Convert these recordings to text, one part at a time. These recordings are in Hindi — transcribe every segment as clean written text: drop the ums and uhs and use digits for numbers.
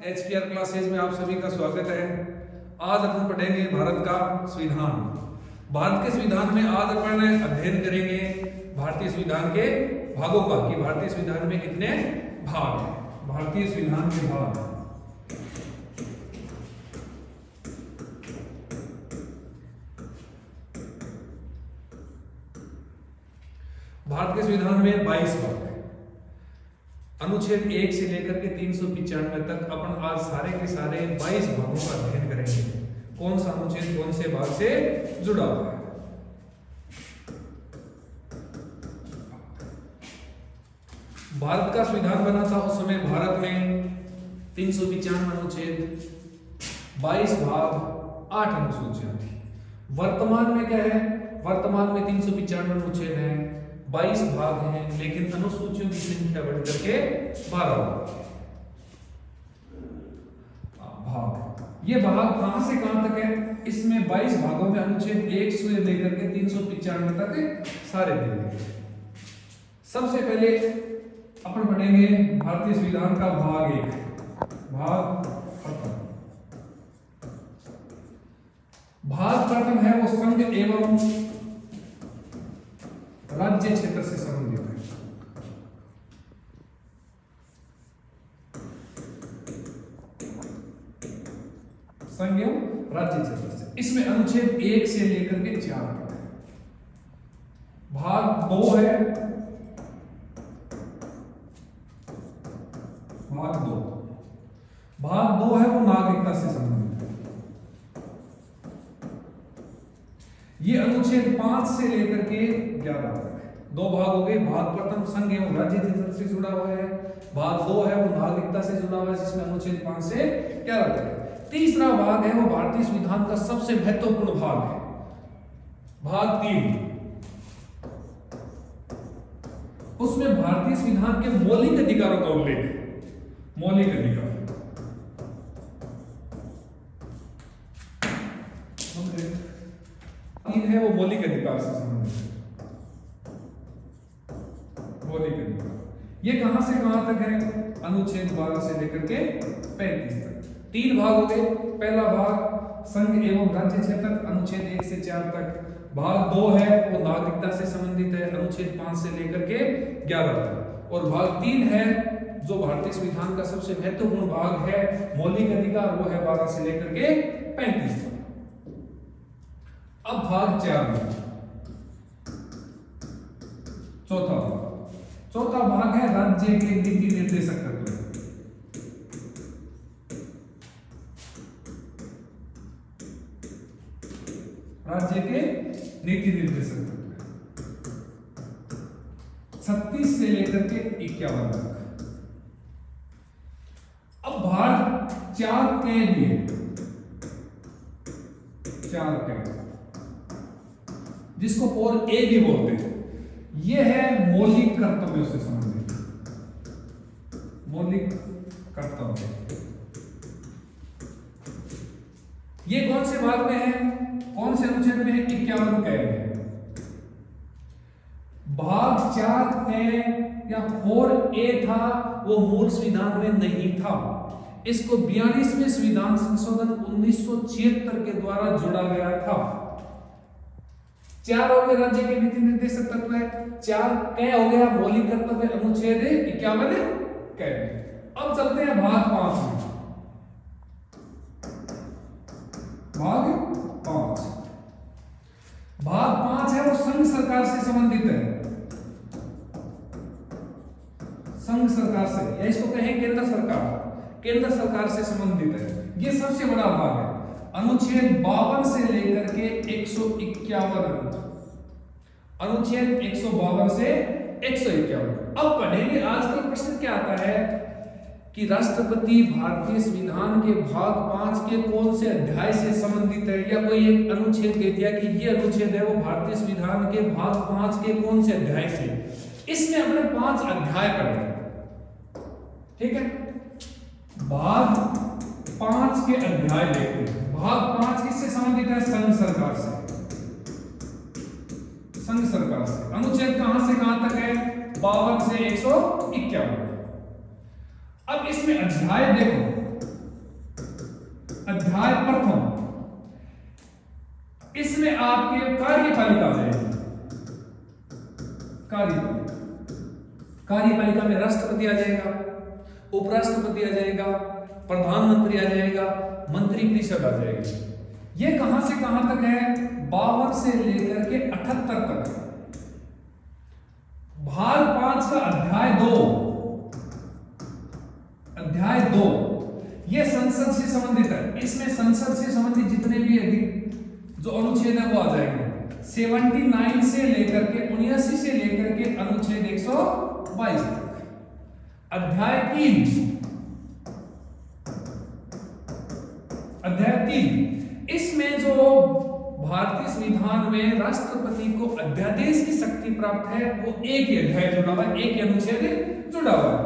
HPR क्लासेज में आप सभी का स्वागत है। आज अपन पढ़ेंगे भारत का संविधान। भारत के संविधान में आज अपन अध्ययन करेंगे भारतीय संविधान के भागों का कि भारतीय संविधान में कितने भाग हैं। भारतीय संविधान के भाग, भारत के संविधान में 22 भाग हैं। अनुच्छेद 1 से लेकर के 395 तक अपन आज सारे के सारे 22 भागों का अध्ययन करेंगे। कौन सा अनुच्छेद कौन से भाग से जुड़ा हुआ है। भारत का संविधान बना था उस समय भारत में 395 अनुच्छेद, 22 भाग, 8 अनुसूचियां थी। वर्तमान में क्या है? वर्तमान में 395 अनुच्छेद हैं, 22 भाग हैं, लेकिन अनुसूचियों की संख्या बढ़कर के 12 भाग। ये भाग कहां से कहां तक है? इसमें 22 भागों में अनुच्छेद 1 से लेकर के 395 तक सारे दिए गए। सबसे पहले अपन पढ़ेंगे भारतीय संविधान का भाग 1। भाग प्रथम है वो संघ एवं राज्य क्षेत्र से संबंधित है। संघ एवं राज्य क्षेत्र से, इसमें अनुच्छेद 1 से लेकर के 4 तक है। भाग 2 है, भाग 2 है वो नागरिकता से संबंधित है। ये अनुच्छेद 5 से लेकर के 11 तक है। 2 भाग हो गए। भाग प्रथम संघ एवं राज्य क्षेत्र से जुड़ा हुआ है। भाग 2 है वो नागरिकता से जुड़ा हुआ है, जिसमें अनुच्छेद 5 से 11 तक है। तीसरा भाग है वो भारतीय संविधान का सबसे महत्वपूर्ण भाग है, भाग 3। उसमें भारतीय संविधान के मौलिक अधिकारों का उल्लेख है। मौलिक अधिकार है वो मौलिक अधिकार से संबंधित है। मौलिक अधिकार ये कहां से कहां तक है? अनुच्छेद 12 से लेकर के 35 तक। 3 भाग हो गए। पहला भाग संघ एवं राज्य क्षेत्र, अनुच्छेद 1 से 4 तक। भाग 2 है वो नागरिकता से संबंधित है, अनुच्छेद 5 से लेकर के 11 तक। और भाग 3 है जो भारतीय संविधान का सबसे महत्वपूर्ण भाग है, मौलिक अधिकार, वो है 12 से लेकर के 35 तक। अब भाग 4 में चौथा भाग है राज्य के नीति निर्देशक तत्व। राज्य के नीति निर्देशक तत्व 36 से लेकर के 51 तक। अब भाग 4 के लिए 4 के, जिसको पोल ए भी बोलते हैं, यह है मौलिक कर्तव्यों से संबंधित। मौलिक कर्तव्य ये कौन से भाग में है? कौन से अनुच्छेद में है? 51 के में। भाग 4 या 4A था वो मूल संविधान में नहीं था। इसको 42वें संविधान संशोधन 1976 के द्वारा जोड़ा गया था। 4 हो गए राज्य के नीति निर्देशक तत्व है, 4 कै हो गया मौलिक कर्तव्य, अनुच्छेद 51 कै। अब चलते हैं भाग 5 में। भाग 5 है वो संघ सरकार से संबंधित है। संघ सरकार से, या इसको कहें केंद्र सरकार, केंद्र सरकार से संबंधित है। ये सबसे बड़ा भाग है। अनुच्छेद 52 से लेकर के 151। अनुच्छेद 152 से 151। अब पढ़ेंगे। आजकल प्रश्न क्या आता है कि राष्ट्रपति भारतीय संविधान के भाग 5 के कौन से अध्याय से संबंधित है, या कोई एक अनुच्छेद कह दिया कि ये अनुच्छेद है वो भारतीय संविधान के भाग 5 के कौन से अध्याय से। इसमें अपने 5 अध्याय पढ़े, ठीक है। भाग 5 के अध्याय देखते हैं। भाग 5 किससे संबंधित है? संघ सरकार से। संघ सरकार से। अनुच्छेद कहां से कहां तक है? 52 से 151। अब इसमें अध्याय देखो, आपके कार्यपालिका आ जाएगी। कार्यपालिका में राष्ट्रपति आ जाएगा, उपराष्ट्रपति आ जाएगा, प्रधानमंत्री आ जाएगा, मंत्रिपरिषद आ जाएगी। ये कहां से कहां तक है? 52 से लेकर के 78 तक। भाग 5 का अध्याय 2 ये संसद से संबंधित है। इसमें संसद से संबंधित जितने भी अधिक जो अनुच्छेद है वो आ जाएंगे। 79 से लेकर के 79 से लेकर के अनुच्छेद 122 तक। अध्याय 3 इसमें जो भारतीय संविधान में राष्ट्रपति को अध्यादेश की शक्ति प्राप्त है वो एक ही अध्याय जुड़ा हुआ है, एक ही अनुच्छेद जुड़ा हुआ है।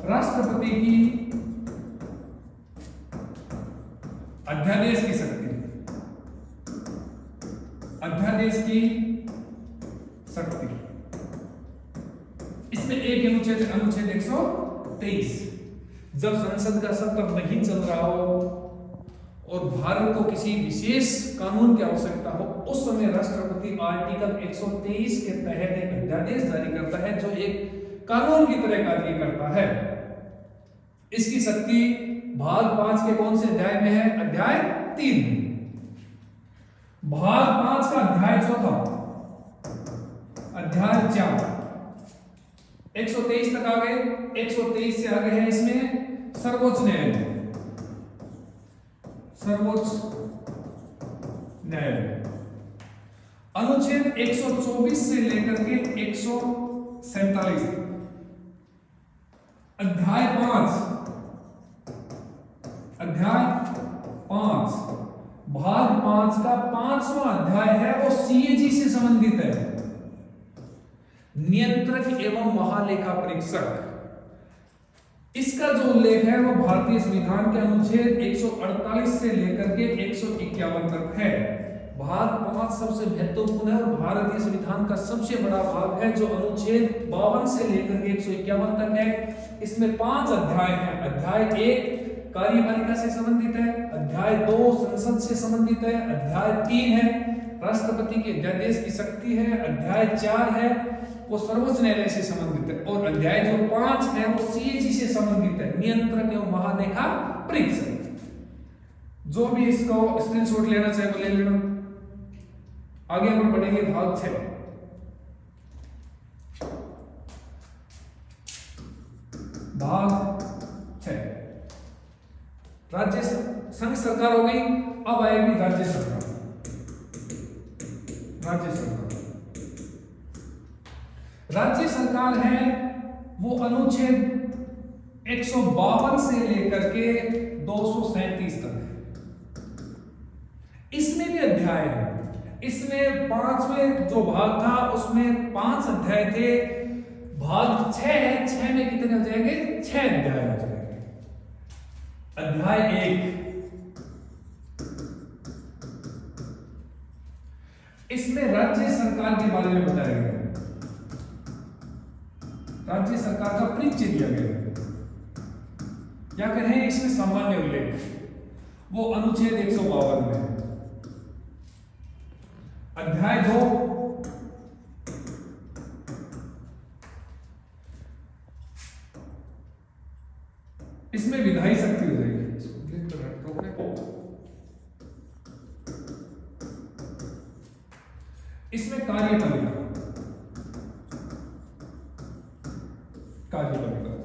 राष्ट्रपति की अध्यादेश की शक्ति, अध्यादेश की शक्ति, इसमें एक अनुच्छेद 123। जब संसद का सत्र नहीं चल रहा हो और भारत को किसी विशेष कानून की आवश्यकता हो, उस समय राष्ट्रपति आर्टिकल 123 के तहत एक अध्यादेश जारी करता है जो एक कानून की तरह कार्य करता है। इसकी शक्ति भाग 5 के कौन से अध्याय में है? अध्याय 3। भाग 5 का अध्याय 4, अध्याय 4 123 तक आ गए। 123 से आगे है इसमें सर्वोच्च न्यायालय, सर्वोच्च न्यायालय। अनुच्छेद 124 से लेकर के 147 तक। अध्याय 5 भाग 5 का 5वां अध्याय है वो सीएजी से संबंधित है। नियंत्रक एवं महालेखा परीक्षक। इसका जो उल्लेख है वो भारतीय संविधान के अनुच्छेद 148 से लेकर के 151 तक है। भाग 5 सबसे महत्वपूर्ण है और भारतीय संविधान का सबसे बड़ा भाग है जो अनुच्छेद 52 से लेकर के 151 तक है। इसमें 5 अध्याय हैं। अध्याय 1 कार्यपालिका से संबंधित है, अध्याय 2 संसद से संबंधित है, अध्याय 3 है राष्ट्रपति के अध्यादेश की शक्ति है, अध्याय 4 है वो सर्वोच्च न्यायालय से संबंधित है और अध्याय जो 5 है वो सीएजी से संबंधित है, नियंत्रक एवं महालेखा परीक्षक। जो भी इसको स्क्रीनशॉट लेना चाहे वो ले लेना। आगे हम पढ़ेंगे भाग 6। भाग 6 राज्य संघ सरकार हो गई, अब आएगी राज्य सरकार। राज्य सरकार है वो अनुच्छेद 152 से लेकर के 237 तक है। इसमें भी अध्याय है। इसमें 5वें जो भाग था उसमें 5 अध्याय थे। भाग 6 है, 6 में कितने हो जाएंगे? 6 अध्याय हो जाएंगे। अध्याय 1 इसमें राज्य सरकार के बारे में बताया गया है। राज्य सरकार का परिचय दिया गया है। क्या कह रहे हैं इसमें? सामान्य उल्लेख वो अनुच्छेद 152 में है। अध्याय 2 इसमें विधायी शक्ति हो जाएगी। इसमें कार्यपालिका हो जाएगी।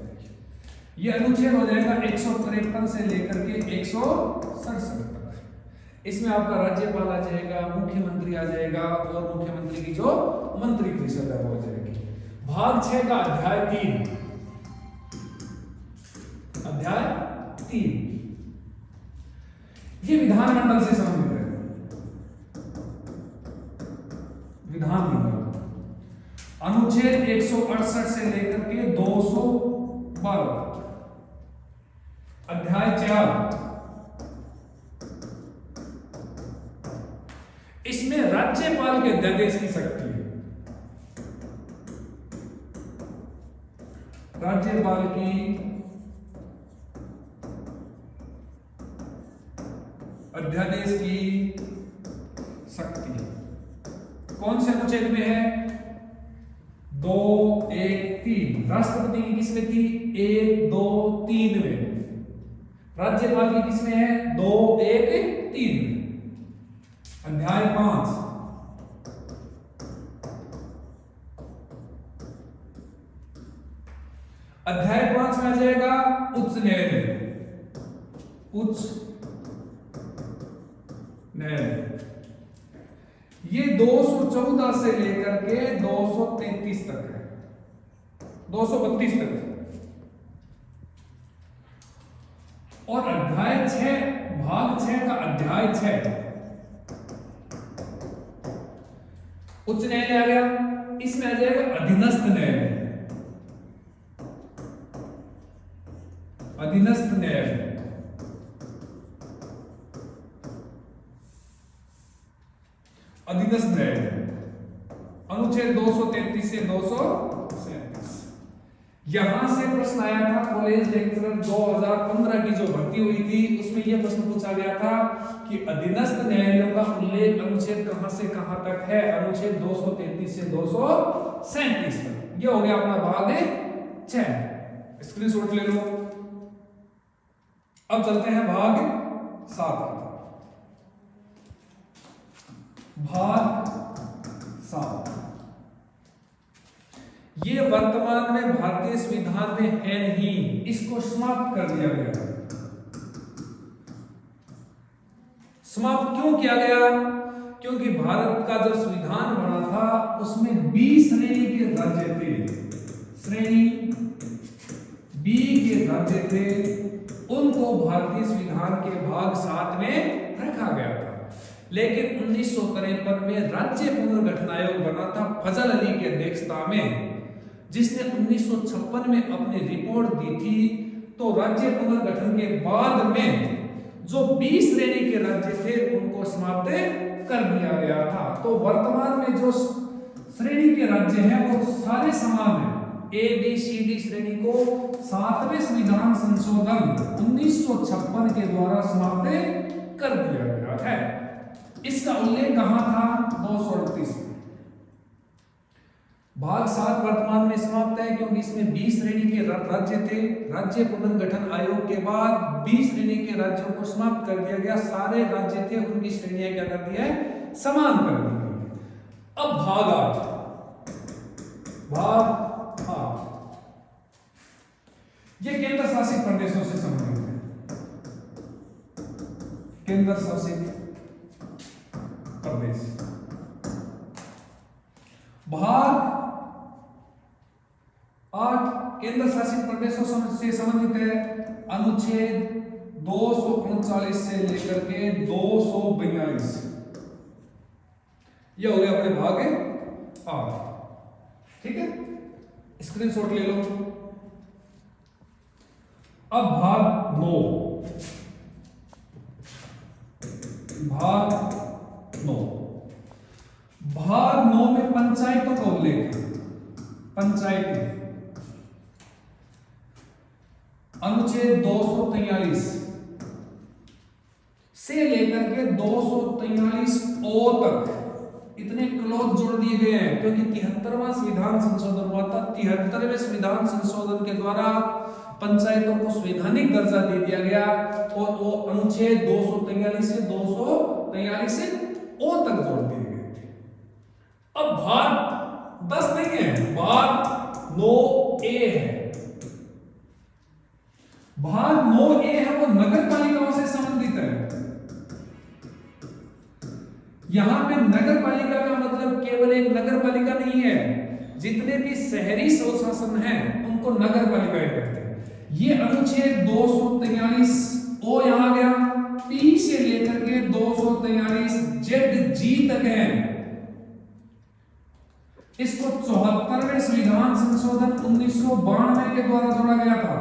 यह अनुच्छेद हो जाएगा 153 से लेकर के 167 तक। इसमें आपका राज्यपाल आ जाएगा, मुख्यमंत्री आ जाएगा और मुख्यमंत्री की जो मंत्रिपरिषद है वो हो जाएगी। भाग 6 का अध्याय 3 ये विधानमंडल से संबंधित है। विधानमंडल अनुच्छेद 168 से लेकर के 212 अध्याय 4 इसमें राज्यपाल के अध्यादेश की शक्ति है। राज्यपाल की अध्यादेश की शक्ति कौन से अनुच्छेद में है? 2, 1, 3। राष्ट्रपति की किसमें थी? 1, 2, 3 में। राज्यपाल की किसमें है? 2, 1, 3 में। अध्याय 5 अध्याय 5 में आ जाएगा उच्च न्यायालय। उच्च न्यायालय ये 214 से लेकर के 233 तक है, 232 तक है। और अध्याय 6 भाग 6 का अध्याय 6 उच्च न्यायालय आ गया। इसमें आ जाएगा अधीनस्थ न्यायालय। अधीनस्थ न्यायालय अधीनस्थ न्यायालय अनुच्छेद 233 से 237। यहां से प्रश्न आया था कॉलेज लेक्चरर 2015 की जो भर्ती हुई थी, उसमें यह प्रश्न पूछा गया था कि अधीनस्थ न्यायालयों का उल्लेख अनुच्छेद कहां से कहां तक है? अनुच्छेद 233 से 237 तक। यह हो गया अपना भाग 6। स्क्रीनशॉट ले लो। अब चलते हैं भाग 7। भाग 7 ये वर्तमान में भारतीय संविधान में है नहीं, इसको समाप्त कर दिया गया। समाप्त क्यों किया गया? क्योंकि भारत का जब संविधान बना था उसमें 20 श्रेणी के राज्य थे। श्रेणी बी के राज्य थे, उनको भारतीय संविधान के भाग 7 में रखा गया था। लेकिन 1953 में राज्य पुनर्गठन आयोग बना था फजल अली की अध्यक्षता में, जिसने 1956 में अपनी रिपोर्ट दी थी। तो राज्य पुनर्गठन के बाद में जो 20 श्रेणी के राज्य थे उनको समाप्त कर दिया गया था। तो वर्तमान में जो श्रेणी के राज्य हैं वो सारे समान हैं। ए बी सी डी श्रेणी को 7वें संविधान संशोधन 1956 के द्वारा समाप्त कर दिया गया है। इसका उल्लेख कहां था? 238 में। भाग 7 वर्तमान में समाप्त है क्योंकि इसमें 20 श्रेणी के राज्य थे। राज्य पुनर्गठन आयोग के बाद 20 श्रेणी के राज्यों को समाप्त कर दिया गया। सारे राज्य थे उनकी श्रेणियां क्या कर दी है? समान कर दी गई। अब भाग 8। भाग 8 ये केंद्र शासित प्रदेशों से संबंधित है। केंद्र शासित प्रदेश। भाग 8 केंद्र शासित प्रदेशों से संबंधित है। अनुच्छेद 239 से लेकर के 242 यह हो गया अपने भाग 8। ठीक है, स्क्रीनशॉट ले लो। अब भाग 9। भाग 9 भाग 9 में पंचायतों का उल्लेख है। पंचायतें अनुच्छेद 243 से लेकर के 243 ओ तक इतने क्लोज जोड़ दिए गए हैं क्योंकि 73वां संविधान संशोधन हुआ था। 73वें संविधान संशोधन के द्वारा पंचायतों को संवैधानिक दर्जा दे दिया गया और वो अनुच्छेद 243 से 243 से ओ तक जोड़ दिए गए थे। अब भाग 10 नहीं है, भाग 9A है। भाग 9A है वो नगर पालिकाओं से संबंधित है। यहां पे नगर पालिका का मतलब केवल एक नगर पालिका नहीं है, जितने भी शहरी स्वशासन हैं उनको नगर पालिकाएं कहते हैं। ये अनुच्छेद 243 ओ यहां गया, पी से लेकर के 243 जेड जी तक है। इसको 74वें संविधान संशोधन 1992 के द्वारा जोड़ा गया था।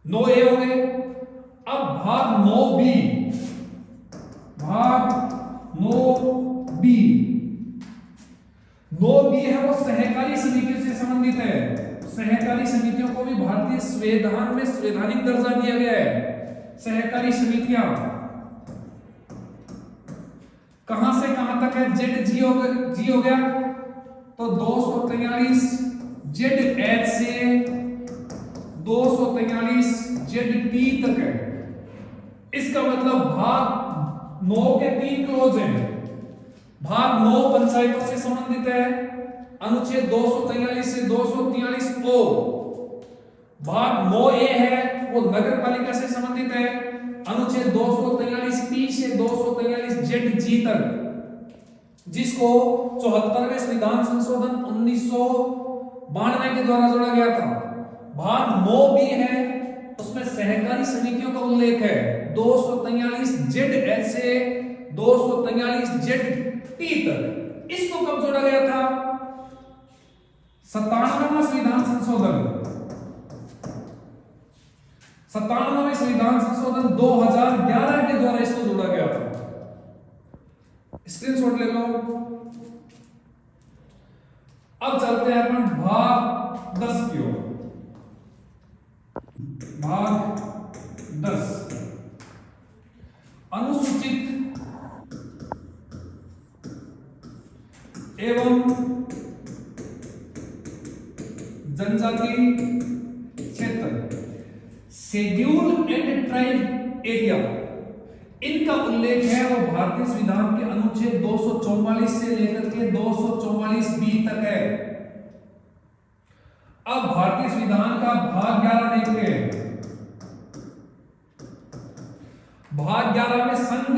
9A हो गए। अब भाग 9B। भाग 9B 9B है वो सहकारी समितियों से संबंधित है। सहकारी समितियों को भी भारतीय संविधान में संवैधानिक दर्जा दिया गया है। सहकारी समितियां कहां से कहां तक है? जेड जी हो गया तो 243 जेड एच से 243 जेड टी तक है। इसका मतलब भाग 9 के 3 क्लोज हैं। भाग 9 पंचायतों से संबंधित है, अनुच्छेद 243 से 243 ओ। भाग 9 ए है वो नगर पालिका से संबंधित है, अनुच्छेद 243 पी से 243 जेड जी तक, जिसको 74वें संविधान संशोधन 1992 के द्वारा जोड़ा गया था। भाग 9 बी है, उसमें सहकारी समितियों का उल्लेख है, 243 जेड एच से 243 जेड टी तक। इसको कब जोड़ा गया था? 97वां संविधान संशोधन 2011 के द्वारा इसको जोड़ा गया था। स्क्रीनशॉट ले लो। अब चलते हैं अपन भाग 10 की ओर। भाग 10 अनुसूचित एवं जनजाति क्षेत्र, शेड्यूल एंड ट्राइब एरिया, इनका उल्लेख है वो भारतीय संविधान के अनुच्छेद 244 से लेकर के 244 बी तक है। अब भारतीय संविधान का भाग 11 देखते हैं। भाग 11 में संघ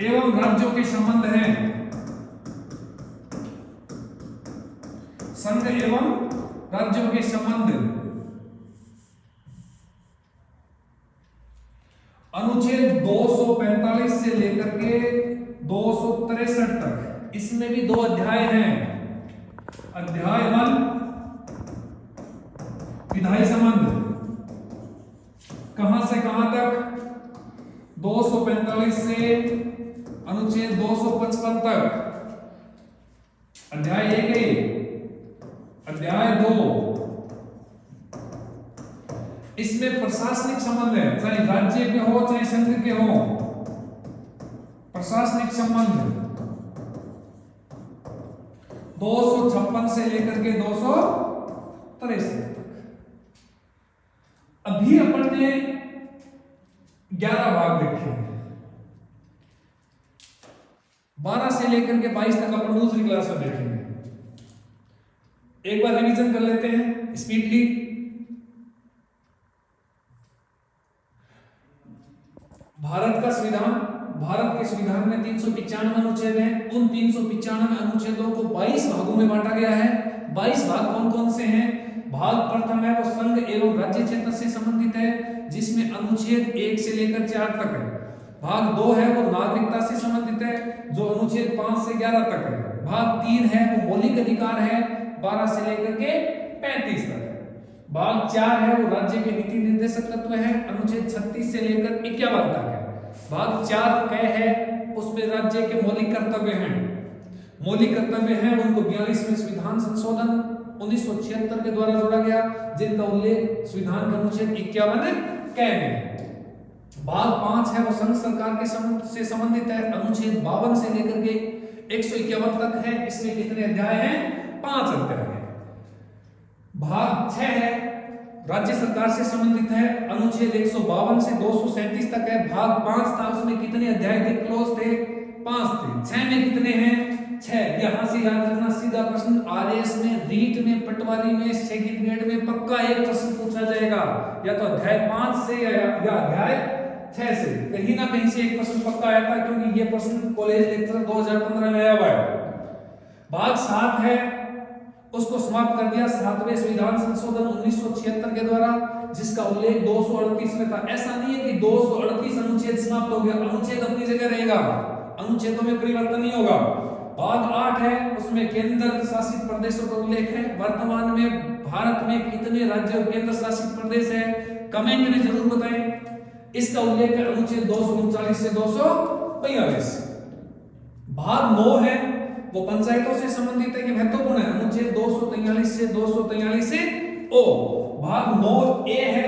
एवं राज्यों के संबंध हैं। संघ एवं राज्यों के संबंध, अनुच्छेद 245 से लेकर के 263 तक, इसमें भी 2 अध्याय हैं। अध्याय 1 विधायी संबंध, कहां से कहां तक? 245 से अनुच्छेद 255 तक। अध्याय 1। अध्याय 2, इसमें प्रशासनिक संबंध है, चाहे राज्य के हो चाहे संघ के हो। प्रशासनिक संबंध 256 से लेकर के 263 तक। अभी अपन ने 11 भाग देखे, 12 से लेकर के 22 तक अपन दूसरी क्लास में देखेंगे। एक बार रिवीजन कर लेते हैं स्पीडली। भारत का संविधान, भारत के संविधान में 395 अनुच्छेद हैं। उन 395 अनुच्छेदों को 22 भागों में बांटा गया है। 22 भाग कौन कौन से हैं? भाग प्रथम है वो संघ एवं राज्य क्षेत्र से संबंधित है, जिसमें अनुच्छेद 1 से लेकर 4 तक है। भाग 2 है वो नागरिकता से संबंधित है, जो अनुच्छेद 5 से 11 तक है। भाग 3 है वो मौलिक अधिकार है, 12 से लेकर के 35 तक है। भाग 4 है वो राज्य के नीति निर्देशक तत्व है, अनुच्छेद 36 से लेकर 51 तक है। भाग 4 क है, उसमें राज्य के मौलिक कर्तव्य हैं। मौलिक कर्तव्य हैं उनको 42वें संविधान संशोधन 1976 के द्वारा जोड़ा गया, जिनका उल्लेख संविधान का अनुच्छेद 51 क में। भाग 5 है वो संघ सरकार के से संबंधित है, अनुच्छेद 52 से लेकर के 151 तक है। इसमें कितने अध्याय हैं? 5 अध्याय हैं। भाग 6 है राज्य सरकार से संबंधित है, अनुच्छेद 152 से 237 तक है। भाग 5 था, उसमें कितने अध्याय थे? क्लोज थे 5 थे। 6 में कितने हैं? 6। यहां से याद रखना, सीधा प्रश्न आरएस में, रीट में, पटवारी में, सेकंड ग्रेड में पक्का एक प्रश्न पूछा जाएगा, या तो अध्याय 5 से या अध्याय 6 से। कहीं ना कहीं से एक प्रश्न पक्का आया था, क्योंकि ये प्रश्न कॉलेज लेक्चर 2015 में आया हुआ है। भाग 7 है, उसको समाप्त कर दिया 7वें संविधान संशोधन 1976 के द्वारा, जिसका उल्लेख 238 में था। ऐसा नहीं है कि 238 अनुच्छेद समाप्त हो गया, अनुच्छेद अपनी जगह रहेगा, अनुच्छेदों में परिवर्तन नहीं होगा। भाग 8 है, उसमें केंद्र शासित प्रदेशों का उल्लेख है। वर्तमान में भारत में कितने राज्य और केंद्र शासित प्रदेश है? कमेंट में जरूर बताएं। इसका उल्लेख है अनुच्छेद 239 से 242। भाग 9 है वो पंचायतों से संबंधित है कि महत्वपूर्ण है, अनुच्छेद 243 से 243 से ओ। भाग 9 ए है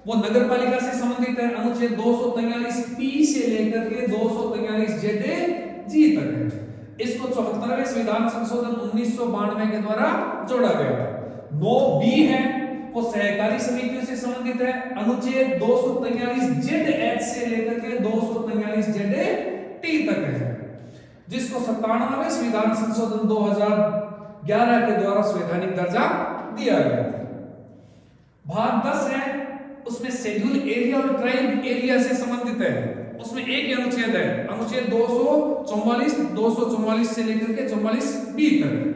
वो नगर पालिका से संबंधित है, अनुच्छेद 243 पी से लेकर के 243 जेड जी तक है। इसको 74वें संविधान संशोधन 1992 के द्वारा जोड़ा गया है। 9 बी है वो सहकारी समितियों से संबंधित है, अनुच्छेद 243 जेड एच से लेकर के 243 जेड टी तक है, जिसको 97वें संविधान संशोधन 2011 के द्वारा संवैधानिक दर्जा दिया गया था। भाग 10 है, उसमें शेड्यूल एरिया और ट्राइब एरिया से संबंधित है, उसमें एक ही अनुच्छेद है, अनुच्छेद 244 से लेकर के 44 बी तक।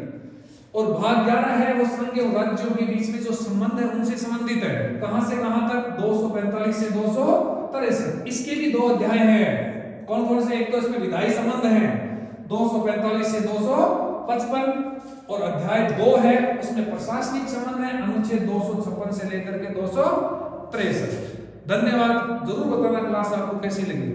और भाग 11 है वो संघ और राज्यों के बीच में जो संबंध है उनसे संबंधित है, कहां से कहां तक, 245 से 263। इसके भी 2 अध्याय हैं, कौन कौन से, एक तो इसमें विधायी संबंध है 245 से 255, और अध्याय 2 है उसमें प्रशासनिक संबंध है, अनुच्छेद 256 से लेकर के 263। धन्यवाद, जरूर बताना क्लास आपको कैसी लगी।